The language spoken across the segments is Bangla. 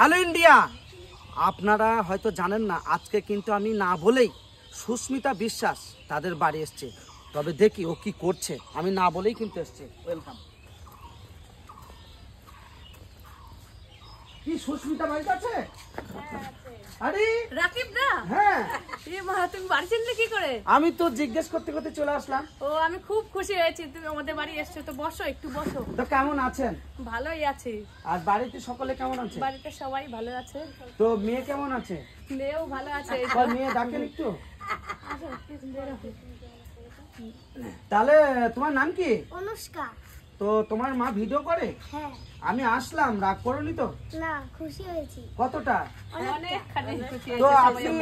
হ্যালো ইন্ডিয়া, আপনারা হয়তো জানেন না, আজকে কিন্তু আমি না বলেই সুস্মিতা বিশ্বাস তাদের বাড়ি এসছে। তবে দেখি ও কি করছে, আমি না বলেই কিন্তু এসছে। ওয়েলকাম। কি সুস্মিতা বাড়িতে আছে? আরে রাকিব দা, হ্যাঁ তুমি বাড়ি চিনলে কি করে? আমি তো জিজ্ঞেস করতে করতে চলে আসলাম। ও, আমি খুব খুশি হয়েছি তুমি আমাদের বাড়ি এসছো। তো বসো, একটু বসো। তো কেমন আছেন? ভালোই আছি। আর বাড়িতে সকলে কেমন আছে? বাড়িতে সবাই ভালো আছে। তো মেয়ে কেমন আছে? মেয়েও ভালো আছে। মেয়ে ডাকেন একটু। তাহলে তোমার নাম কি? অনুষ্কা। তো তোমার মা ভিডিও করে? হ্যাঁ। আমি আসলাম, রাগ করোনি তো? না, খুশি হয়েছি। কতটা? অনেকখানি খুশি তো হয়েছি আপনি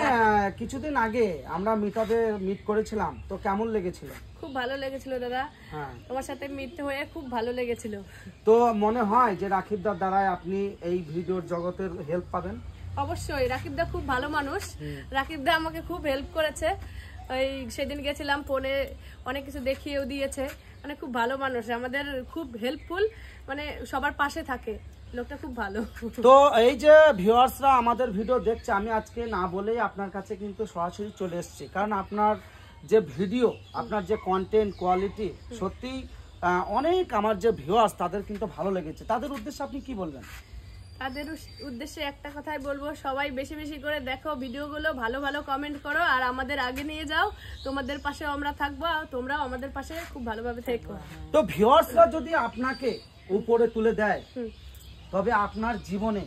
কিছুদিন আগে আমরা মিট করেছিলাম, তো কেমন লেগেছিল? খুব ভালো লেগেছিল দাদা। হ্যাঁ, তোমার সাথে মিট হয়ে খুব ভালো লেগেছিল। তো মনে হয় যে রাকিবদার দ্বারাই আপনি এই ভিডিওর জগতের হেল্প পাবেন? অবশ্যই, রাকিব দা খুব ভালো মানুষ। রাকিব দা আমাকে খুব হেল্প করেছে। ওই সেদিন গেছিলাম, ফোনে অনেক কিছু দেখিয়েও দিয়েছে। মানে খুব ভালো মানুষ, আমাদের খুব হেল্পফুল, মানে সবার পাশে থাকে। লোকটা খুব ভালো। তো এই যে ভিউয়ার্সরা আমাদের ভিডিও দেখছে, আমি আজকে না বলেই আপনার কাছে কিন্তু সরাসরি চলে এসেছি, কারণ আপনার যে ভিডিও, আপনার যে কন্টেন্ট কোয়ালিটি, সত্যি অনেক আমার যে ভিউয়ার্স তাদের কিন্তু ভালো লেগেছে। তাদের উদ্দেশ্যে আপনি কি বলবেন? তাদের উদ্দেশ্যে একটা কথাই বলবো, সবাই বেশি বেশি করে দেখো ভিডিওগুলো, ভালো ভালো কমেন্ট করো, আর আমাদের আগে নিয়ে যাও। তোমাদের পাশে আমরা থাকবো, আর তোমরাও আমাদের পাশে খুব ভালোভাবে থেকো। তো ভিউয়ার্সরা যদি আপনাকে উপরে তুলে দেয়, তবে আপনার জীবনে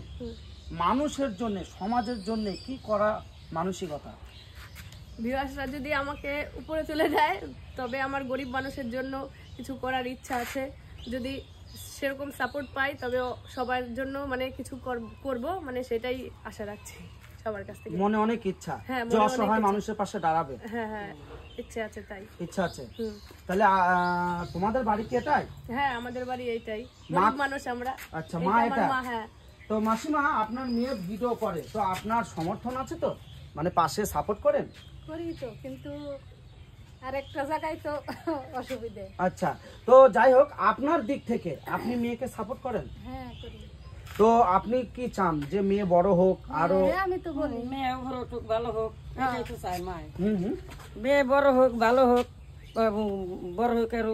মানুষের জন্য, সমাজের জন্য কি করা মানসিকতা? ভিউয়ার্সরা যদি আমাকে উপরে তুলে দেয়, তবে আমার গরিব মানুষের জন্য কিছু করার ইচ্ছা আছে। যদি সেরকম সাপোর্ট পাই, তবে সবার জন্য মানে কিছু করব, মানে সেটাই আশা রাখছি সবার কাছ থেকে। মনে অনেক ইচ্ছা, হ্যাঁ, যে অসহায় মানুষের পাশে দাঁড়াবে। হ্যাঁ হ্যাঁ, ইচ্ছে আছে, তাই ইচ্ছা আছে। তাহলে তোমাদের বাড়ি কি এটাই? হ্যাঁ, আমাদের বাড়ি এইটাই, গরিব মানুষ আমরা। আচ্ছা, মা এটা? হ্যাঁ। তো মাসিমা, আপনার মেয়ে ভিডিও করে, তো আপনার সমর্থন আছে তো? মানে পাশে সাপোর্ট করেন? করি তো, কিন্তু আরেকটা জায়গায় তো অসুবিধে। আচ্ছা, তো যাই হোক, আপনার দিক থেকে আপনি মেয়েকে সাপোর্ট করেন? হ্যাঁ, করি। তো আপনি কি চান যে মেয়ে বড় হোক আরো? আমি তো বলি মেয়ে বড় হোক, ভালো হোক, এটাই তো চাই মা। হুম। মেয়ে বড় হোক, ভালো হোক, বড় হোক আর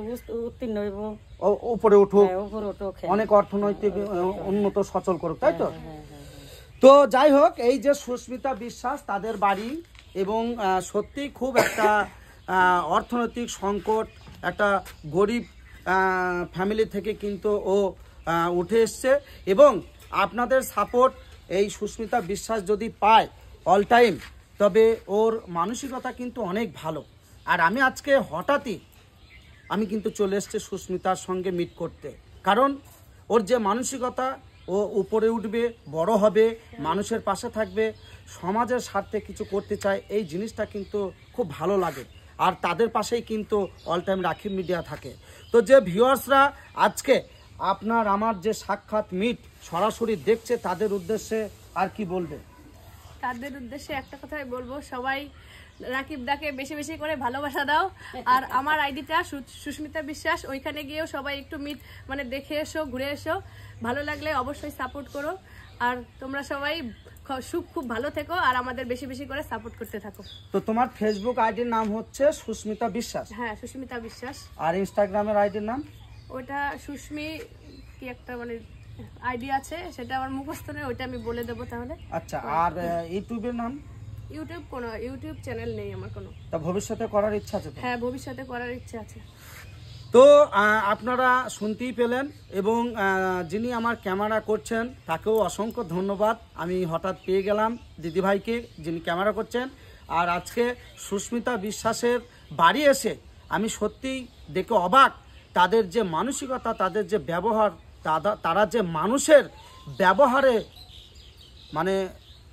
উত্তীর্ণ হইব, উপরে উঠুক, উপরে উঠুক, অনেক অর্থনৈতিক উন্নত সচল করুক, তাই তো? তো যাই হোক, এই যে সুস্মিতা বিশ্বাস তাদের বাড়ি, এবং সত্যি খুব একটা অর্থনৈতিক সংকট, একটা গরিব ফ্যামিলি থেকে কিন্তু ও উঠে এসছে, এবং আপনাদের সাপোর্ট এই সুস্মিতা বিশ্বাস যদি পায় অল টাইম, তবে ওর মানসিকতা কিন্তু অনেক ভালো। আর আমি আজকে হঠাৎই আমি কিন্তু চলে এসেছি সুস্মিতার সঙ্গে মিট করতে, কারণ ওর যে মানসিকতা, ও উপরে উঠবে, বড় হবে, মানুষের পাশে থাকবে, সমাজের স্বার্থে কিছু করতে চায়, এই জিনিসটা কিন্তু খুব ভালো লাগে। আর তাদের পাশেই কিন্তু অল টাইম রাকিব মিডিয়া থাকে। তো যে ভিউয়ার্সরা আজকে আপনার আমার যে সাক্ষাৎ মিট সরাসরি দেখছে, তাদের উদ্দেশ্যে আর কি বলবে? তাদের উদ্দেশ্যে একটা কথাই বলবো, সবাই রাকিব দাকে বেশি বেশি করে ভালোবাসা দাও। আর আমার আইডিটা সুস্মিতা বিশ্বাস, ওইখানে গিয়েও সবাই একটু মানে দেখে এসো, ঘুরে এসো। ভালো লাগলে অবশ্যই সাপোর্ট করো। আর তোমরা সবাই খুব ভালো থেকো, আর আমাদের বেশি বেশি করে সাপোর্ট করতে থাকো। তো তোমার ফেসবুক আইডির নাম হচ্ছে সুস্মিতা বিশ্বাস? হ্যাঁ, সুস্মিতা বিশ্বাস। আর ইনস্টাগ্রামের আইডির নাম? ওটা সুস্মি কি একটা মানে আইডি আছে, সেটা আমার মুখস্থ নেই, ওইটা আমি বলে দেবো তাহলে। আচ্ছা, আর ইউটিউবের নাম? ইউটিউব চ্যানেল নেই আমার কোনো। তা ভবিষ্যতে করার ইচ্ছা আছে তো? হ্যাঁ, ভবিষ্যতে করার ইচ্ছা আছে। তো আপনারা শুনতেই পেলেন, এবং যিনি আমার ক্যামেরা করছেন তাকেও অসংখ্য ধন্যবাদ। আমি হঠাৎ পেয়ে গেলাম দিদিভাইকে, যিনি ক্যামেরা করছেন। আর আজকে সুস্মিতা বিশ্বাসের বাড়ি এসে আমি সত্যিই দেখে অবাক, তাদের যে মানসিকতা, তাদের যে ব্যবহার, তারা যে মানুষের ব্যবহারে মানে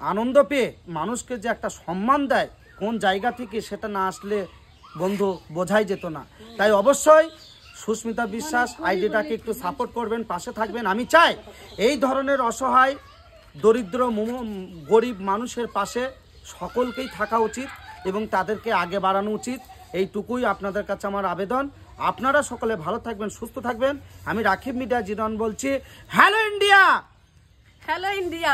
আনন্দ পেয়ে মানুষকে যে একটা সম্মান দেয়, কোন জায়গা থেকে সেটা না আসলে বন্ধু বোঝাই যেত না। তাই অবশ্যই সুস্মিতা বিশ্বাস আইডিটাকে একটু সাপোর্ট করবেন, পাশে থাকবেন। আমি চাই এই ধরনের অসহায়, দরিদ্র, গরিব মানুষের পাশে সকলকেই থাকা উচিত, এবং তাদেরকে আগে বাড়ানো উচিত। এইটুকুই আপনাদের কাছে আমার আবেদন। আপনারা সকলে ভালো থাকবেন, সুস্থ থাকবেন। আমি রাকিব মিডিয়া জীবন বলছি। Hello India. Hello India.